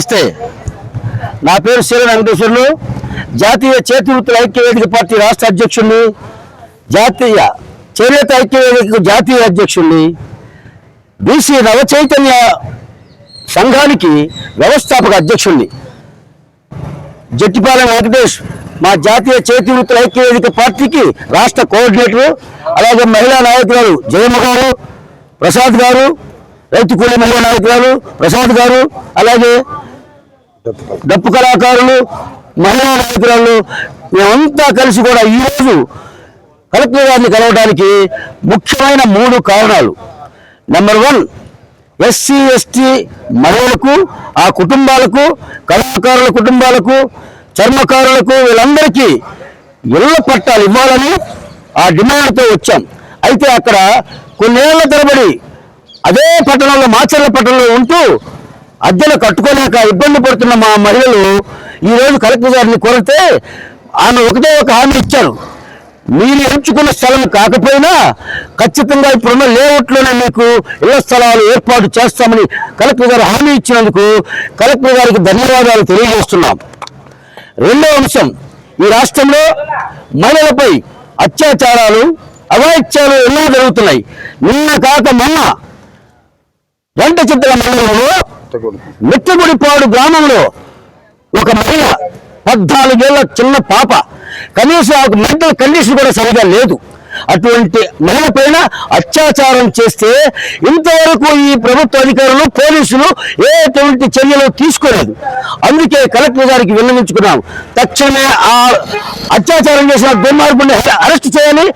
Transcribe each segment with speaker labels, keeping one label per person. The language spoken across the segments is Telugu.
Speaker 1: నమస్తే, నా పేరు శ్రీ వెంకటేశ్వర్లు. జాతీయ చేతివృత్తుల ఐక్యవేదిక పార్టీ రాష్ట్ర అధ్యక్షుడిని, జాతీయ చేనేత ఐక్యవేదిక జాతీయ అధ్యక్షుడిని, బీసీ నవచైతన్య సంఘానికి వ్యవస్థాపక అధ్యక్షుడిని. జట్టిపాలెం వెంకటేష్ మా జాతీయ చేతివృత్తుల ఐక్యవేదిక పార్టీకి రాష్ట్ర కోఆర్డినేటర్. అలాగే మహిళా నాయకురాలు జయమ్మ గారు, ప్రసాద్ గారు, రైతు కూలీ మహిళా నాయకురాలు ప్రసాద్ గారు, అలాగే డప్పు కళాకారులు, మహిళా నాయకురాలు, మేమంతా కలిసి కూడా ఈరోజు కలెక్టర్ గారిని కలవడానికి ముఖ్యమైన 3 కారణాలు. నెంబర్ 1, ఎస్సీ ఎస్టీ మహిళలకు, ఆ కుటుంబాలకు, కళాకారుల కుటుంబాలకు, చర్మకారులకు, వీళ్ళందరికీ ఇళ్ల పట్టాలు ఇవ్వాలని ఆ డిమాండ్తో వచ్చాం. అయితే అక్కడ కొన్నేళ్ల తరబడి అదే పట్టణంలో, మాచర్ల పట్టణంలో ఉంటూ అద్దెలు కట్టుకోలేక ఇబ్బంది పడుతున్న మా మహిళలు ఈరోజు కలెక్టర్ గారిని కోరితే ఆమె ఒకటే ఒక హామీ ఇచ్చారు. మీరు ఎంచుకున్న స్థలం కాకపోయినా ఖచ్చితంగా ఇప్పుడున్న లేఅవుట్లోనే మీకు ఇళ్ల స్థలాలు ఏర్పాటు చేస్తామని కలెక్టర్ గారు హామీ ఇచ్చినందుకు కలెక్టర్ గారికి ధన్యవాదాలు తెలియజేస్తున్నాం. రెండవ అంశం, ఈ రాష్ట్రంలో మహిళలపై అత్యాచారాలు, అవాయిత్యాలు ఎన్నో జరుగుతున్నాయి. నిన్న కాక మొన్న రెంటచిత్ర మండలంలో మిట్టగుడిపాడు గ్రామంలో ఒక మహిళ, 14 ఏళ్ల చిన్న పాప, కనీసం ఒక మెంటల్ కండిషన్ కూడా సరిగా లేదు. అటువంటి మహిళ పైన అత్యాచారం చేస్తే ఇంతవరకు ఈ ప్రభుత్వ అధికారులు, పోలీసులు ఎటువంటి చర్యలు తీసుకోలేదు. అందుకే కలెక్టర్ గారికి విన్నవించుకున్నాం, తక్షణమే ఆ అత్యాచారం చేసిన దుర్మార్గుడిని అరెస్ట్ చేయాలి.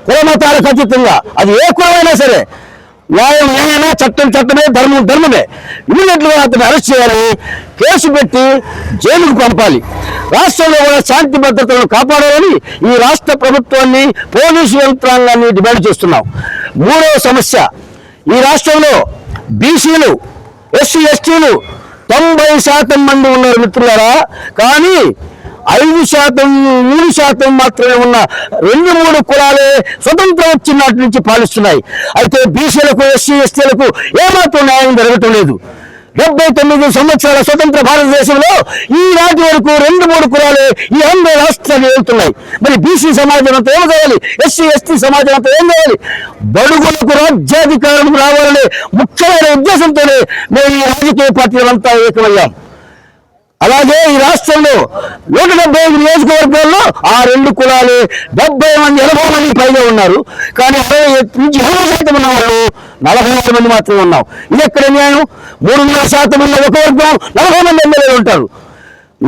Speaker 1: కులమతాలకు అతీతంగా, అది ఏ కులమైనా సరే, న్యాయం న్యాయమే, చట్టం చట్టమే, ధర్మం ధర్మమే. ఇమీడియట్గా అతను అరెస్ట్ చేయాలి, కేసు పెట్టి జైలుకు పంపాలి. రాష్ట్రంలో కూడా శాంతి భద్రతలను కాపాడాలని ఈ రాష్ట్ర ప్రభుత్వాన్ని, పోలీసు యంత్రాంగాన్ని డిమాండ్ చేస్తున్నాం. 3వ సమస్య, ఈ రాష్ట్రంలో బీసీలు, ఎస్సీ ఎస్టీలు 90% మంది ఉన్నారు మిత్రులారా. కానీ 5%, 3% మాత్రమే ఉన్న 2-3 కులాలే స్వతంత్రం వచ్చినట్టు నుంచి పాలిస్తున్నాయి. అయితే బీసీలకు, ఎస్సీ ఎస్టీలకు ఏమాత్రం న్యాయం జరగటం లేదు. 79 సంవత్సరాల స్వతంత్ర భారతదేశంలో ఈనాటి వరకు 2-3 కులాలే ఈ ఆంధ్ర రాష్ట్రాన్ని వెళ్తున్నాయి. మరి బీసీ సమాజం అంతా ఏం కావాలి, ఎస్సీ ఎస్టీ సమాజం అంతా ఏం కావాలి? బడుగులకు రాజ్యాధికారం రావాలనే ముఖ్యమైన ఉద్దేశంతోనే మేము ఈ రాజకీయ పార్టీలంతా ఏకమయ్యాం. అలాగే ఈ రాష్ట్రంలో 175 నియోజకవర్గాల్లో ఆ 2 కులాలు 70 మంది, 80 మంది పైగా ఉన్నారు. కానీ 60% ఉన్న వాళ్ళు 45 మంది మాత్రమే ఉన్నాం. ఇది ఎక్కడ న్యాయం? 3.5% ఉన్న ఒక వర్గం 40 మంది ఎమ్మెల్యేలు ఉంటారు.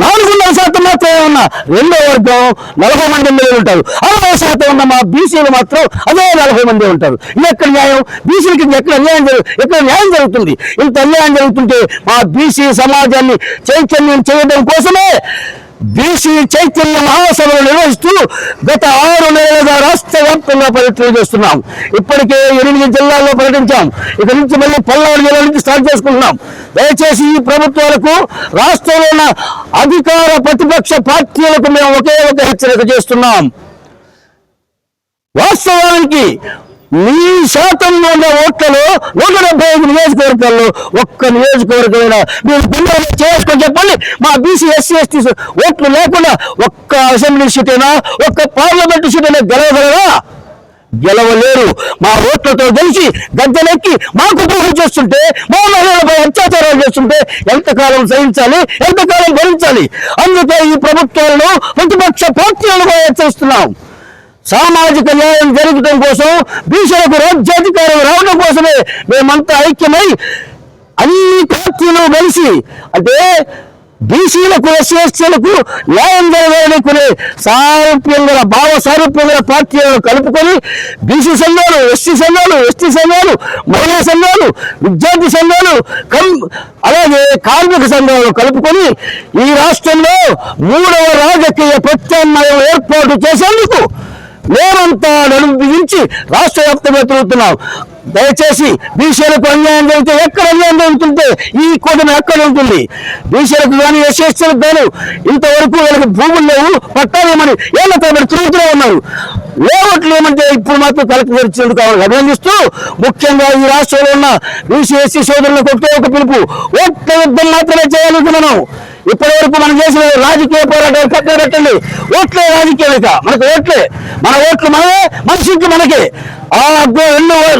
Speaker 1: 4.5% మాత్రమే ఉన్న రెండో వర్గం 40 మంది ఎమ్మెల్యేలు ఉంటారు. 60% ఉన్న మా బీసీలు మాత్రం అదే 40 మంది ఉంటారు. ఇది ఎక్కడ న్యాయం? బీసీలకి ఎక్కడ న్యాయం జరుగుతుంది? ఇంత అన్యాయం జరుగుతుంటే మా బీసీ సమాజాన్ని చైతన్యం చేయడం కోసమే బీసీ చైతన్య మహాసభలు నిర్వహిస్తూ గత 6 నెలలుగా రాష్ట్ర వ్యాప్తంగా పర్యటన చేస్తున్నాం. ఇప్పటికే 8 జిల్లాల్లో పర్యటించాం. ఇక నుంచి మళ్ళీ 14 జిల్లాల నుంచి స్టార్ట్ చేసుకుంటున్నాం. దయచేసి ఈ ప్రభుత్వాలకు, రాష్ట్రంలో ఉన్న అధికార ప్రతిపక్ష పార్టీలకు మేము ఒకే ఒక హెచ్చరిక చేస్తున్నాం. వాస్తవానికి మీ శాతంలో ఉన్న ఓట్లలో 175 నియోజకవర్గాల్లో ఒక్క నియోజకవర్గమైనా మీరు పిల్లలు చేసుకొని చెప్పండి. మా బీసీ ఎస్సీ ఎస్టీ ఓట్లు లేకుండా ఒక్క అసెంబ్లీ సీట్ అయినా, ఒక్క పార్లమెంటు సీట్ అయినా గెలవగలరా? గెలవలేరు. మా ఓట్లతో గెలిచి గద్దెనెక్కి మాకు ద్రోహం చేస్తుంటే, మా మహిళలపై అత్యాచారాలు చేస్తుంటే ఎంతకాలం సహించాలి, ఎంతకాలం భరించాలి? అందుకే ఈ ప్రభుత్వాలను, ప్రతిపక్ష పార్టీలను హెచ్చరిస్తున్నాం. సామాజిక న్యాయం జరగడం కోసం, బీసీలకు రాజ్యాధికారం రావడం కోసమే మేమంతా ఐక్యమై అన్ని పార్టీలు కలిసి, అంటే బీసీలకు, ఎస్సీ ఎస్టీలకు న్యాయం జరగాలనుకునే సారూప్యంగా, భావ సారూప్యంగా పార్టీలను కలుపుకొని బీసీ సంఘాలు, ఎస్సీ సంఘాలు, ఎస్టీ సంఘాలు, మహిళా సంఘాలు, విద్యార్థి సంఘాలు, అలాగే కార్మిక సంఘాలు కలుపుకొని ఈ రాష్ట్రంలో 3వ రాజకీయ ప్రత్యామ్నాయం ఏర్పాటు చేసేందుకు మేమంతా నడుము బిగించి రాష్ట్ర వ్యాప్తంగా తిరుగుతున్నాం. దయచేసి బీసీలకు అన్యాయం జరిగితే ఎక్కడ అన్యాయం జరుగుతుంటే ఈ కూటమి ఎక్కడ ఉంటుంది? బీసీలకు కానీ ఎస్సీలకు కానీ ఇంతవరకు వీళ్ళకి భూములు లేవు, పట్టాలేమని ఏళ్ళ తరబడి తిరుగుతూనే ఉన్నారు. లేవట్లు ఏమంటే ఇప్పుడు మాత్రం కలెక్టర్ ఇచ్చినందుకు కావాలి అభినందిస్తూ, ముఖ్యంగా ఈ రాష్ట్రంలో ఉన్న బీసీ ఎస్సీ సోదరులకు ఒకటే ఒక పిలుపు, ఓట్ల యుద్ధం మాత్రమే చేయాలనుకున్నాను. ఇప్పటి వరకు మనం చేసిన రాజకీయ పోరాటాలు పక్కన పెట్టండి. ఓట్లే రాజకీయం, ఇక మనకు ఓట్లే, మన ఓట్లు మనమే, మనిషికి మనకే. ఆ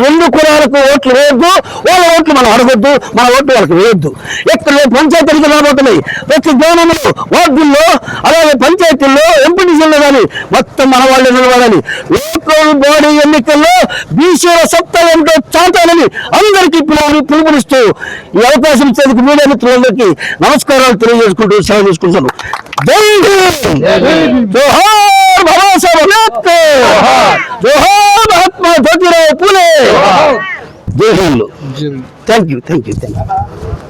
Speaker 1: రెండు కులాలకు ఓట్లు వేయొద్దు, వాళ్ళ ఓట్లు మనం అడగొద్దు, మన ఓట్లు వాళ్ళకి వేయొద్దు. ఎక్కడ పంచాయతీలకు రాబోతున్నాయి, ప్రతి గ్రామంలో వార్డుల్లో అలాగే పంచాయతీల్లో ఎంపీటీసీల్లో కానీ మొత్తం మన వాళ్ళు నిలబడాలి. లోకల్ బాడీ ఎన్నికల్లో బీసీల సత్తా ఏమిటో చాటాలని అందరికీ పిలుపునిస్తూ ఈ అవకాశం ఇచ్చేందుకు మీడియా మిత్రులందరికీ నమస్కారాలు తెలియజేసుకుంటూ సెలవు తీసుకుంటాను. జై హింద్, జోహార్ బాబాసాహెబ్ అంబేద్కర్, జోహార్ మహాత్మా జ్యోతిరావు పూలే. జై హింద్. Thank you.